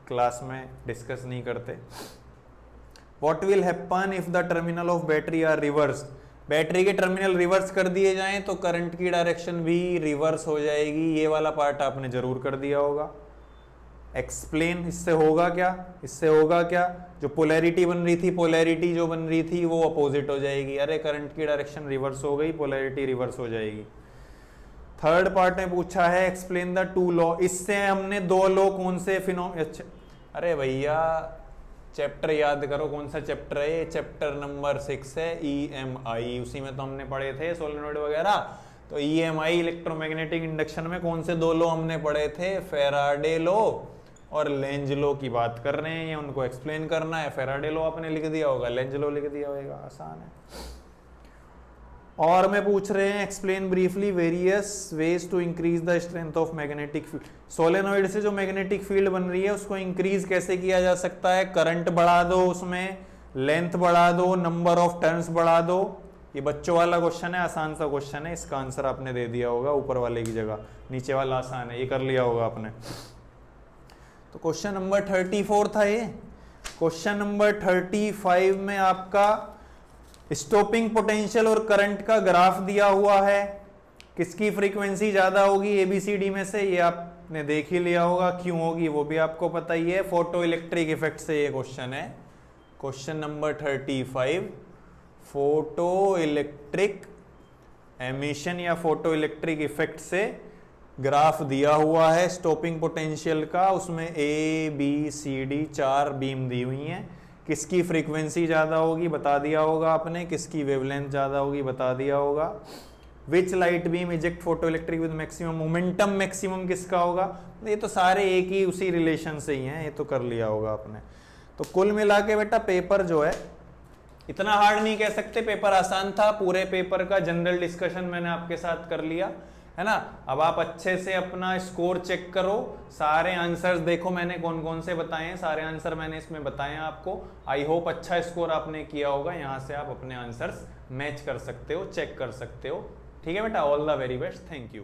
क्लास में डिस्कस नहीं करते। What will happen if the terminal of battery are reversed? Battery के टर्मिनल रिवर्स कर दिए जाएं तो करंट की डायरेक्शन भी रिवर्स हो जाएगी। ये वाला पार्ट आपने जरूर कर दिया होगा। एक्सप्लेन, इससे होगा क्या, इससे होगा क्या, जो पोलैरिटी बन रही थी, पोलैरिटी जो बन रही थी वो अपोजिट हो जाएगी। अरे करंट की डायरेक्शन रिवर्स हो गई, पोलैरिटी रिवर्स हो जाएगी। थर्ड पार्ट में पूछा है एक्सप्लेन द टू लॉ। इससे हमने दो लॉ कौन से अच्छा, अरे भैया चैप्टर याद करो, कौन सा चैप्टर है ये? चैप्टर नंबर 6 है EMI। उसी में तो हमने पढ़े थे सोलेनॉइड वगैरह। तो EMI इलेक्ट्रोमैग्नेटिक इंडक्शन में कौन से दो लॉ हमने पढ़े थे? फैराडे लॉ और लेंज लॉ की बात कर रहे हैं, ये उनको एक्सप्लेन करना है। फैराडे लॉ आपने लिख दिया होगा, लेंज लॉ लिख दिया होगा, आसान है। और मैं पूछ रहे हैं explain briefly various ways to increase the strength of magnetic field. Solenoid से जो मैग्नेटिक फील्ड बन रही है उसको इंक्रीज कैसे किया जा सकता है? करंट बढ़ा दो, उसमें लेंथ बढ़ा दो, नंबर ऑफ टर्न्स बढ़ा दो। ये बच्चों वाला क्वेश्चन है, आसान सा क्वेश्चन है, इसका आंसर आपने दे दिया होगा ऊपर वाले की जगह, नीचे वाला आसान है, ये कर लिया होगा आपने। तो क्वेश्चन नंबर 34 था ये। क्वेश्चन नंबर 35 में आपका स्टॉपिंग पोटेंशियल और करंट का ग्राफ दिया हुआ है। किसकी फ्रीक्वेंसी ज्यादा होगी ABCD में से? ये आपने देख ही लिया होगा, क्यों होगी वो भी आपको पता ही है। फोटो इलेक्ट्रिक इफेक्ट से ये क्वेश्चन है। Question number 35 photo electric emission या फोटो इलेक्ट्रिक इफेक्ट से ग्राफ दिया हुआ है स्टॉपिंग पोटेंशियल का। उसमें ABCD 4 बीम दी हुई हैं। किसकी फ्रीक्वेंसी ज़्यादा होगी बता दिया होगा आपने, किसकी वेवलेंथ ज़्यादा होगी बता दिया होगा। Which light beam eject photo electric with maximum momentum, maximum किसका होगा? ये तो सारे एक ही उसी रिलेशन से ही हैं, ये तो कर लिया होगा आपने। तो कुल मिला के बेटा पेपर जो है इतना हार्ड नहीं कह सकते, पेपर आसान था। पूरे पेपर का जनरल डिस्कशन मैंने आपके साथ कर लिया, है ना। अब आप अच्छे से अपना स्कोर चेक करो, सारे आंसर्स देखो मैंने कौन कौन से बताए हैं, सारे आंसर मैंने इसमें बताए हैं आपको। आई होप अच्छा स्कोर आपने किया होगा। यहाँ से आप अपने आंसर्स मैच कर सकते हो, चेक कर सकते हो। ठीक है बेटा, all the very best, thank you.